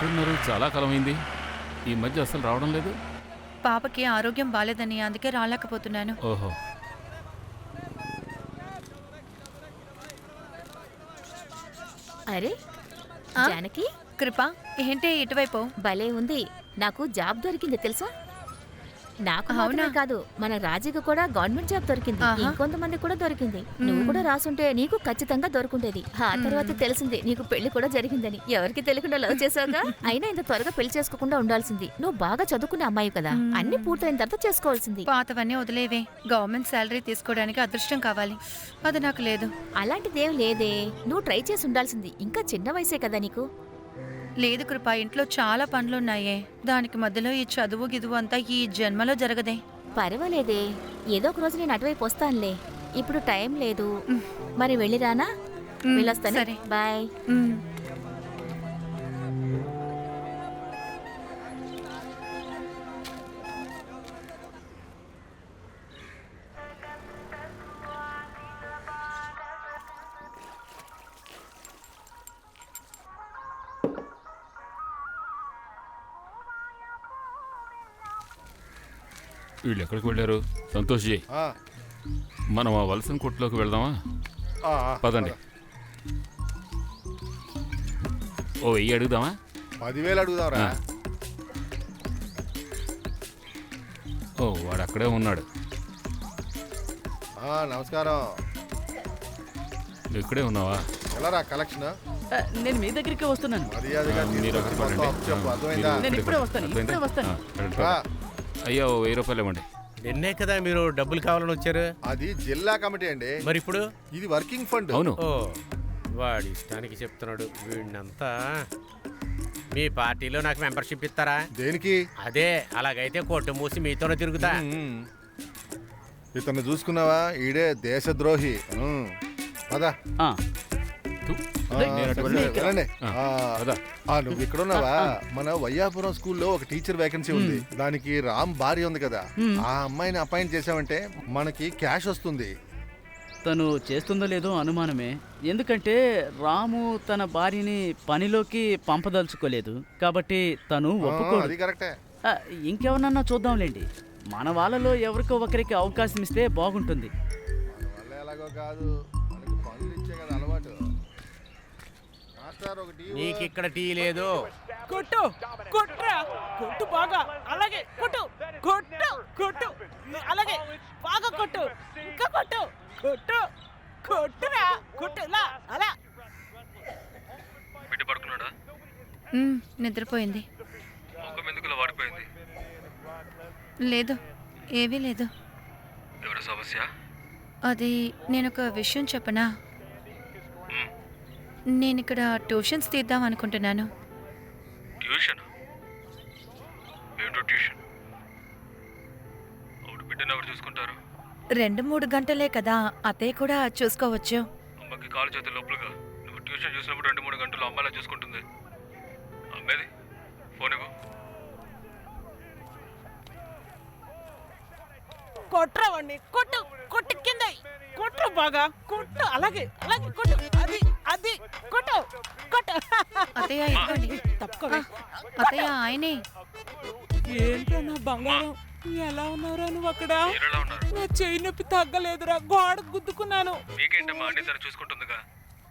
ఎక్కడున్నారు? చాలా కాలమైంది. ఈ మధ్య అసలు రావడం లేదు. పాపకి ఆరోగ్యం బాలేదని అందుకే రాలేకపోతున్నాను. ఓహో. అరే జానకి, కృప, ఏంటి ఇటువైపు? భలే ఉంది. నాకు జాబ్ దొరికింది తెలుసా? నాకు అవునా? మాత్రమే కాదు, మన రాజీకి కూడా గవర్నమెంట్ జాబ్ దొరికింది. ఆహా. ఇంకొంతమంది కూడా దొరికింది. నువ్వు కూడా రాసుంటే నీకు ఖచ్చితంగా దొరుకుంటేది. ఆ తర్వాత తెలిసింది నీకు పెళ్లి కూడా జరిగిందని. ఎవరికి తెలియకుండా లవ్ చేసావుగా. అయినా ఇంత త్వరగా పెళ్లి చేసుకోకుండా ఉండాల్సింది. నువ్వు బాగా చదువుకునే అమ్మాయి కదా, అన్ని పూర్తయిన తర్వాత చేసుకోవాల్సింది. పాతవన్నీ వదిలేవే. గవర్నమెంట్ శాలరీ తీసుకోవడానికి అదృష్టం కావాలి. అది నాకు లేదు. అలాంటిదేం లేదే, నువ్వు ట్రై చేసి ఉండాల్సింది. ఇంకా చిన్న వయసే కదా నీకు. లేదు కృప, ఇంట్లో చాలా పనులున్నాయే. దానికి మధ్యలో ఈ చదువు గిదువు అంతా ఈ జన్మలో జరగదే. పర్వాలేదే, ఏదో ఒక రోజు నేను అటువైపు వస్తానులే. ఇప్పుడు టైం లేదు. మరి వెళ్ళిరానా? వెళ్ళొస్తాను. సరే. బాయ్. వీళ్ళు ఎక్కడికి వెళ్ళారు? సంతోష్ జీ, ఆ, మనం ఆ వలసన కొట్టులోకి వెళ్దామా? ఆ, పదండి. ఓ 1000 అడుగుదామా? 10,000 అడుగుదాంరా. ఆ. ఓ వాడు అక్కడే ఉన్నాడు. నమస్కారం. నువ్వు ఇక్కడే ఉన్నావా? ఎలారా కలెక్షన్? నేను మీ దగ్గరికి వస్తున్నాను. మర్యాదగా మీరు తీసుకొచ్చి అక్కడ మొత్తం పడండి. అప్పు చెప్పు, అర్థమైందా? మీరు నేను ఇప్పుడే ఇక్కడే వస్తాను, పడండి. ఇప్పుడే వస్తాను. రండి, రా. రండి. అయ్యా ఓ 1000 రూపాయలు ఇవ్వండి. నిన్నే కదా మీరు డబ్బులు కావాలని వచ్చారు. అది జిల్లా కమిటీ అండి. మరి ఇప్పుడు ఇది వర్కింగ్ ఫండ్. అవును. ఓ వాడి ఇష్టానికి చెప్తున్నాడు వీడినంతా. మీ పార్టీలో నాకు మెంబర్షిప్ ఇస్తారా? దేనికి? అదే అలాగైతే కొట్టు మూసి మీతోనే తిరుగుతా. ఇతను చూసుకున్నావా? ఈడే దేశద్రోహి. పదా ఆ, నేను అటు వెళ్ళాను. వెళ్ళండి. ఆ, పద. నువ్వు ఇక్కడ ఉన్నావా? మన వయ్యాపురం స్కూల్లో ఒక టీచర్ వేకెన్సీ ఉంది. దానికి రామ్ భార్య ఉంది కదా, ఆ అమ్మాయిని అపాయింట్ చేసావంటే మనకి క్యాష్ వస్తుంది. తను చేస్తుందో లేదో అనుమానమే. ఎందుకంటే రాము తన భార్యని పనిలోకి పంపదలుచుకోలేదు కాబట్టి తను ఒప్పుకోడు. అది కరెక్టే. ఆ, ఇంకెవరన్నా చూద్దాంలేండి. మన వాళ్ళలో ఎవరికో ఒకరికి అవకాశం ఇస్తే బాగుంటుంది. వల్ల ఎలాగో కాదు, మనకి పనులు ఇచ్చే కదా అలవాటు. మాస్టర్, ఒక టీ ఇవ్వు. నీకు ఇక్కడ టీ లేదు. కొట్టు కొట్రా కొట్టు బాగా అలాగే కొట్టు కొట్టు కొట్టు అలాగే బాగా కొట్టు ఇంకా కొట్టు కొట్టు కొట్టురా కొట్టులా అలా. బిడ్డ పడుకున్నాడా? నిద్రపోయింది. ముఖం ఎందుకు వాడిపోయింది? లేదు, ఏవీ లేదు. ఎవరి సమస్య? అది నేనొక విషయం చెప్పనా? నేను ఇక్కడ ట్యూషన్స్ తీద్దాం అనుకుంటున్నాను. ట్యూషన్? ఏంటో ట్యూషన్? అవును, బిడ్డను ఎవరు చూసుకుంటారు? 2-3 గంటలే కదా, అత్తయ్య కూడా చూసుకోవచ్చు. అమ్మకి కాలు చేతులు లోపలుగా. నువ్వు ట్యూషన్ చూసినప్పుడు 2-3 గంటలు అమ్మాయిలా చూసుకుంటుంది. అమ్మేది ఫోన్ ఇవ్వు. కొట్రా వాడిని కొట్టు కొట్టు కింద కొట్టు బాగా కొట్టు అలాగే అలాగే కొట్టు అది అది కొట్టు కొట్టు. అత్తయ్య ఇవ్వండి. తప్పుకోవే. అత్తయ్య ఆయనే. ఏంట్రా నా బంగారం, ఎలా ఉన్నారా నువ్వు అక్కడ? మీరెలా ఉన్నారు? నా చెయ్యి నొప్పి తగ్గలేదురా, గోడ గుద్దుకున్నాను. మీకేంటమ్మా అన్ని తను చూసుకుంటుందిగా.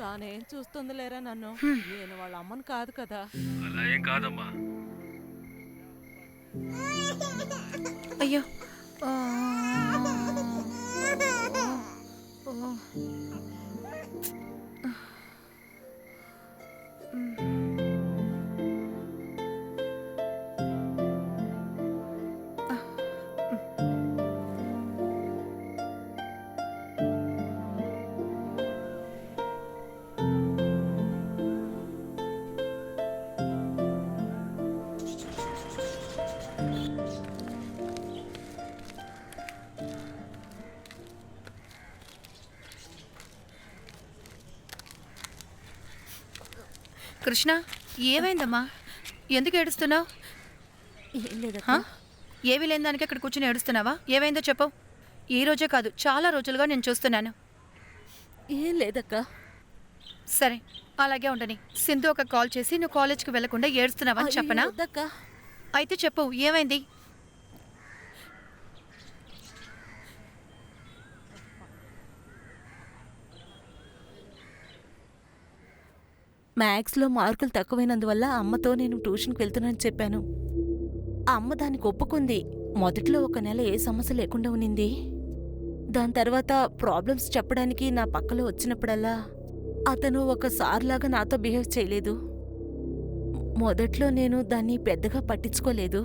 తానేం చూస్తుంది లేరా నన్ను, నేను వాళ్ళ అమ్మను కాదు కదా. అలా ఏం కాదమ్మా. అయ్యో. కృష్ణ, ఏమైందమ్మా? ఎందుకు ఏడుస్తున్నావు? ఏం లేదక్క. ఏవి లేని దానికి ఇక్కడ కూర్చుని ఏడుస్తున్నావా? ఏమైందో చెప్పు. ఈ రోజే కాదు, చాలా రోజులుగా నేను చూస్తున్నాను. ఏం లేదక్క. సరే, అలాగే ఉండని. సింధు ఒక కాల్ చేసి నువ్వు కాలేజ్కి వెళ్లకుండా ఏడుస్తున్నావని చెప్పనా? అయితే చెప్పు, ఏమైంది? మ్యాథ్స్లో మార్కులు తక్కువైనందువల్ల అమ్మతో నేను ట్యూషన్కి వెళ్తున్నానని చెప్పాను. అమ్మ దానికి ఒప్పుకుంది. మొదట్లో ఒక నెల ఏ సమస్య లేకుండా ఉన్నింది. దాని తర్వాత ప్రాబ్లమ్స్ చెప్పడానికి నా పక్కలో వచ్చినప్పుడల్లా అతను ఒక సార్లాగా నాతో బిహేవ్ చేయలేదు. మొదట్లో నేను దాన్ని పెద్దగా పట్టించుకోలేదు.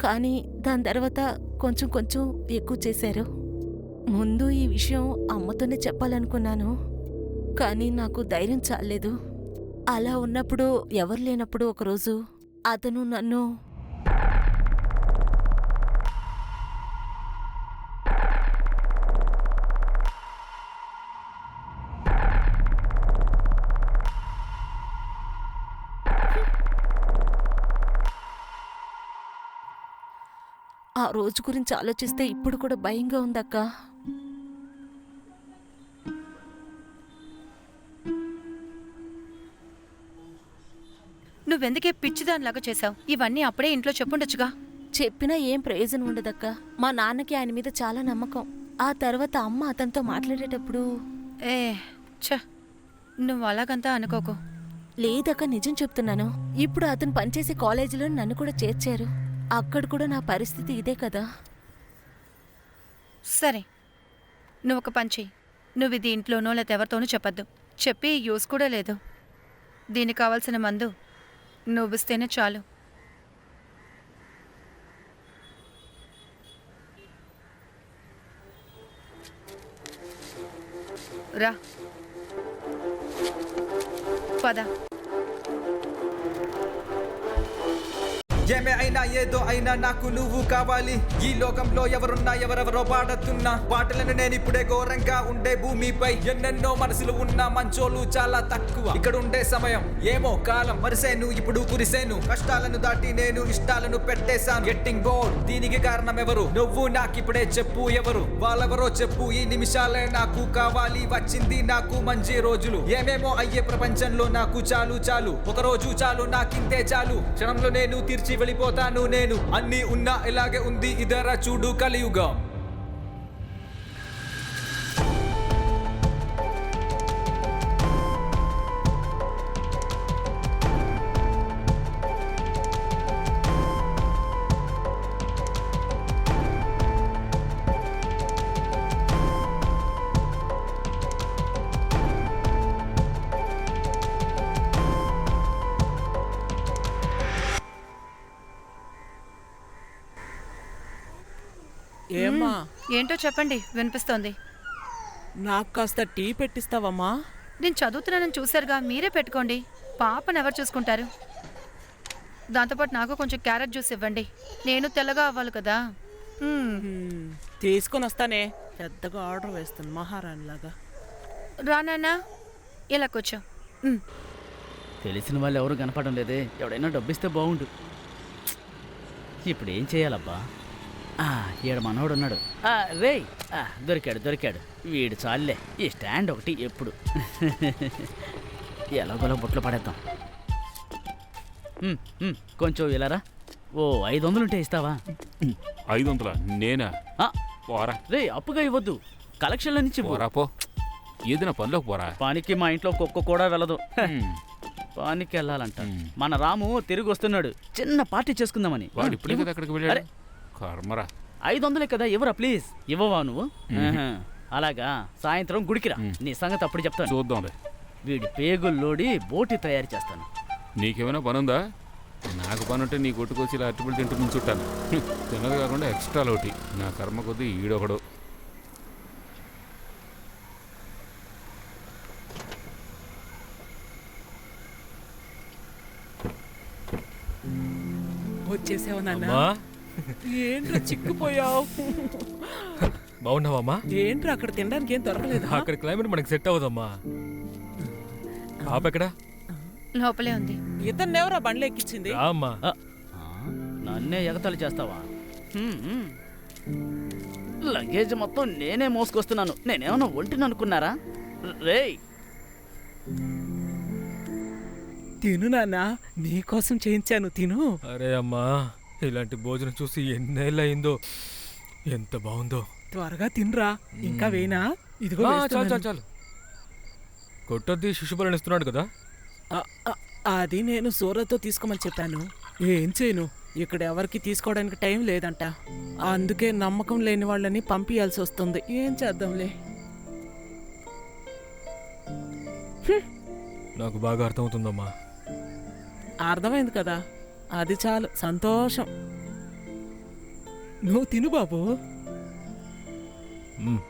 కానీ దాని తర్వాత కొంచెం కొంచెం ఎక్కువ చేశారు. ముందు ఈ విషయం అమ్మతోనే చెప్పాలనుకున్నాను, కానీ నాకు ధైర్యం చాలేదు. అలా ఉన్నప్పుడు ఎవరు లేనప్పుడు ఒకరోజు అతను నన్ను ఆ రోజు గురించి ఆలోచిస్తే ఇప్పుడు కూడా భయంగా ఉందక్క. నువ్వెందుకే పిచ్చిదానిలాగా చేశావు? ఇవన్నీ అప్పుడే ఇంట్లో చెప్పుండొచ్చుగా. చెప్పినా ఏం ప్రయోజనం ఉండదక్క. మా నాన్నకి ఆయన మీద చాలా నమ్మకం. ఆ తర్వాత అమ్మ అతనితో మాట్లాడేటప్పుడు ఏ ఛ, నువ్వు అలాగంతా అనుకోకు. లేదక్క, నిజం చెప్తున్నాను. ఇప్పుడు అతను పనిచేసే కాలేజీలో నన్ను కూడా చేర్చారు. అక్కడ కూడా నా పరిస్థితి ఇదే కదా. సరే, నువ్వు ఒక పని చెయ్యి. నువ్వు ఇది ఇంట్లోనో లేకపోతే ఎవరితోనూ చెప్పద్దు. చెప్పి యూస్ కూడా లేదు. దీనికి కావాల్సిన మందు నువ్విస్తేనే చాలు. రా, పద. ఏమే అయినా ఏదో అయినా నాకు నువ్వు కావాలి. ఈ లోకంలో ఎవరున్నా ఎవరెవరో పాడుతున్నా పాటలను నేను ఇప్పుడే ఘోరంగా ఉండే భూమిపై ఎన్నెన్నో మనసులు ఉన్న మంచోళ్ళు చాలా తక్కువ. ఇక్కడ ఉండే సమయం ఏమో కాలం మరిసేను, ఇప్పుడు కురిసేను. కష్టాలను దాటి నేను ఇష్టాలను పెట్టేశాను. గెట్టింగ్ బోర్డ్, దీనికి కారణం ఎవరు? నువ్వు నాకిప్పుడే చెప్పు ఎవరు? వాళ్ళెవరో చెప్పు. ఈ నిమిషాలే నాకు కావాలి. వచ్చింది నాకు మంచి రోజులు. ఏమేమో అయ్యే ప్రపంచంలో నాకు చాలు చాలు. ఒక రోజు చాలు, నాకింతే చాలు. క్షణంలో నేను తీర్చి వెళ్ళిపోతాను. నేను అన్ని ఉన్నా ఇలాగే ఉంది. ఇదరా చూడు కలియుగం. ఏమ్మా, ఏంటో చెప్పండి, వినిపిస్తోంది. నాకు కాస్త టీ పెట్టిస్తావమ్మా? నేను చదువుతున్నానని చూశారుగా, మీరే పెట్టుకోండి. పాపను ఎవరు చూసుకుంటారు? దాంతోపాటు నాకు కొంచెం క్యారెట్ జ్యూస్ ఇవ్వండి. నేను తెల్లగా అవ్వాలి కదా. తీసుకొని వస్తానే. పెద్దగా ఆర్డర్ వేస్తాను మహారాణిలాగా. రా నాన్న, ఇలా కూర్చో. తెలిసిన వాళ్ళు ఎవరు కనపడడం లేదే. ఎవడైనా డబ్బిస్తే బాగుండు. ఇప్పుడు ఏం చేయాలబ్బా? ఈడ మనోడు ఉన్నాడు. రేయ్, దొరికాడు. వీడు చాలులే. ఈ స్టాండ్ ఒకటి ఎప్పుడు ఎలాగోలా బుట్టలు పడేద్దాం. కొంచెం ఇలారా. ఓ 500 ఉంటే ఇస్తావా? 500 నేనా? రే, అప్పుగా ఇవ్వద్దు. కలెక్షన్ల నుంచి పోరా పో. ఏదైనా పనిలోకి పోరా. పానికి మా ఇంట్లో కుక్క కూడా వెళ్ళదు. పానికి వెళ్ళాలంట. మన రాము తిరిగి వస్తున్నాడు. చిన్న పార్టీ చేసుకుందామని. వాడు ఇప్పుడే కదా అక్కడికి వెళ్ళాడు. కర్మరా. 500 కదా, ఇవ్వరా ప్లీజ్. ఇవ్వవా నువ్వు? అలాగా, సాయంత్రం గుడికిరా. నీ సంగతి అప్పుడు చెప్తాను. చూద్దాంలే. వీడి పేగుల్లోడి బోటి తయారు చేస్తాను. నీకేమైనా పనుందా? నాకు పని ఉంటే నీ కొట్టుకొచ్చి ఇలా అట్టుబడి తింటూ ముంచుంటాను. తిన్నది కాకుండా ఎక్స్ట్రా లోటి. నా కర్మ కొద్దీ ఈడొకడు. వచ్చేసావు నాన్న. ఏంట్రా చిక్కుపోయావు? బాగున్నావమ్మా? ఏంట్రా అక్కడ తినడానికి ఏం దొరకలేదు? అక్కడ క్లైమేట్ మనకి సెట్ అవ్వదమ్మా. పాప ఎక్కడా? లోపలే ఉంది. ఇతన్ని ఎవరా బండ్లు ఎక్కించింది? అమ్మా, నన్నే ఎగతాళి చేస్తావా? లగేజ్ మొత్తం నేనే మోసుకొస్తున్నాను. నేనేమన్నా ఒంటిని అనుకున్నారా? రేయ్, తిను నాన్న నీకోసం చేయించాను తిను. అరే అమ్మా, ఇలాంటి భోజనం చూసి ఎన్నేళ్ళయిందో. ఎంత బాగుందో. త్వరగా తినరా. ఇంకా వేయనా? ఇదిగో చాలు వేస్తున్నాను. చాలు చాలు. కొట్టొద్ది శిశుబలని ఇస్తున్నాడు కదా. అది నేను సూరత్తో తీసుకోమని చెప్పాను. ఏం చేయను, ఇక్కడ ఎవరికి తీసుకోవడానికి టైం లేదంట. అందుకే నమ్మకం లేని వాళ్ళని పంపించాల్సి వస్తుంది. ఏం చేద్దాంలే. నాకు బాగా అర్థమవుతుందమ్మా. అర్థమైంది కదా, అది చాలు. సంతోషం. నువ్వు తిను బాబు. మ్మ్.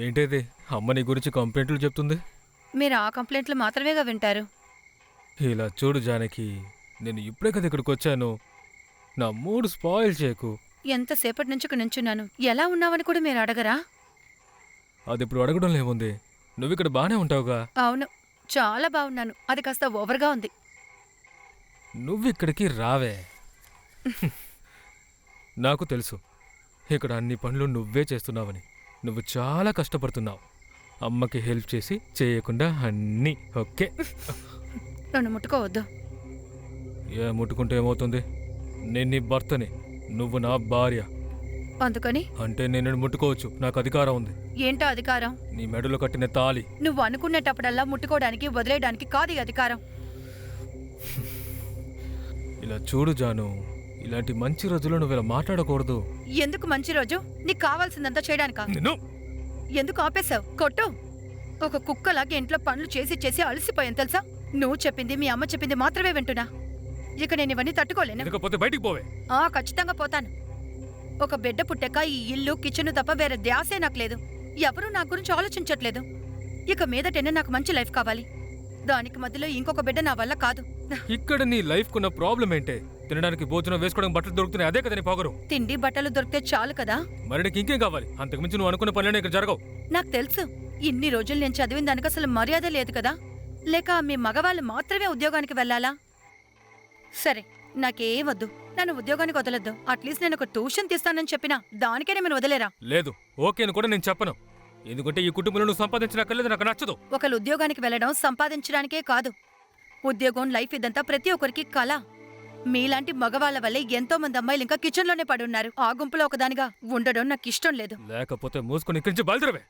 ఏంటిది అమ్మ నీ గురించి కంప్లైంట్లు చెప్తుంది? మీరు ఆ కంప్లైంట్లు మాత్రమేగా వింటారు. ఇలా చూడు జానకి, నేను ఇప్పుడే కదా ఇక్కడికి వచ్చాను. నా మూడు స్పాయిల్ చేయకు. ఎంతసేపటి నుంచి ఇక్కడ నించున్నాను. ఎలా ఉన్నావని కూడా మీరు అడగరా? అది ఇప్పుడు అడగడం లేముంది. నువ్వు ఇక్కడ బాగానే ఉంటావుగా. అవును, చాలా బాగున్నాను. అది కాస్త ఓవర్గా ఉంది. నువ్వు ఇక్కడికి రావే. నాకు తెలుసు ఇక్కడ అన్ని పనులు నువ్వే చేస్తున్నావని. నువ్వు చాలా కష్టపడుతున్నావు. అమ్మకి హెల్ప్ చేసి చేయకుండా అన్నీ ఓకే. నన్ను ముట్టుకోవద్దు. ఏ ముట్టుకుంటే ఏమవుతుంది? నేను నీ భర్తని, నువ్వు నా భార్య. అందుకని అంటే నేను ముట్టుకోవచ్చు, నాకు అధికారం ఉంది. ఏంటో అధికారం? నీ మెడలో కట్టిన తాళి. నువ్వు అనుకునేటప్పుడల్లా ముట్టుకోవడానికి వదిలేయడానికి కాదు ఈ అధికారం. ఇలా చూడు జాను, ఇలాంటి మంచి రోజుల్లో నువ్వు ఇలా మాట్లాడకూడదు. ఎందుకు మంచి రోజు? నీకు కావాల్సిందంతా చేయడానికా? నిన్ను ఎందుకు ఆపేశావు? కొట్టు. ఒక కుక్కలాగా ఇంట్లో పనులు చేసి చేసి అలసిపోయాను తెలుసా? నువ్వు చెప్పింది మీ అమ్మ చెప్పింది మాత్రమే వింటున్నా. ఇక నేను ఇవన్నీ తట్టుకోలేను. లేకపోతే బయటికి పోవే. ఖచ్చితంగా పోతాను. ఒక బిడ్డ పుట్టాక ఈ ఇల్లు కిచెన్ తప్ప వేరే ధ్యాసే నాకు లేదు. ఎవరూ నా గురించి ఆలోచించట్లేదు. ఇక మీదటనే నాకు మంచి లైఫ్ కావాలి. దానికి మధ్యలో ఇంకొక బిడ్డ నా వల్ల కాదు. ఇక్కడ నీ లైఫ్ కున్న ప్రాబ్లం ఏంటే? తినడానికి భోజనం, వేసుకోవడానికి బట్టలు దొరుకుతున్నాయి, అదే కదా నీ పొగరు. తిండి బట్టలు దొరికితే చాలు కదా. మరి నీకు ఇంకేం కావాలి? అంతకుమించి నువ్వు అనుకున్న పనులనే ఇక్కడ జరగవు. నాకు తెలుసు. ఇన్ని రోజులు నేను చదివిన దానికి అసలు మర్యాద లేదు కదా. లేక మీ మగవాళ్ళు మాత్రమే ఉద్యోగానికి వెళ్ళాలా? సరే, నాకేం వద్దు. నన్ను ఉద్యోగానికి వదలొద్దు. అట్లీస్ట్ నేను ఒక ట్యూషన్ తీస్తానని చెప్పినా దానికే నేను వదిలేరా? లేదు, ఓకే అని కూడా నేను చెప్పను. ఎందుకంటే ఈ కుటుంబంలో నువ్వు సంపాదించనక్కర్లేదు, నాకు నచ్చదు. ఒకళ్ళు ఉద్యోగానికి వెళ్ళడం సంపాదించడానికే కాదు. ఉద్యోగం, లైఫ్ ఇదంతా ప్రతి ఒక్కరికి కళ. మీలాంటి మగవాళ్ల వల్లే ఎంతో మంది అమ్మాయిలు ఇంకా కిచెన్లోనే పడున్నారు. ఆ గుంపులో ఒకదానిగా ఉండడం నాకు ఇష్టం లేదు. లేకపోతే మూసుకొని ఇక్కడి నుంచి బయలుదేరవే.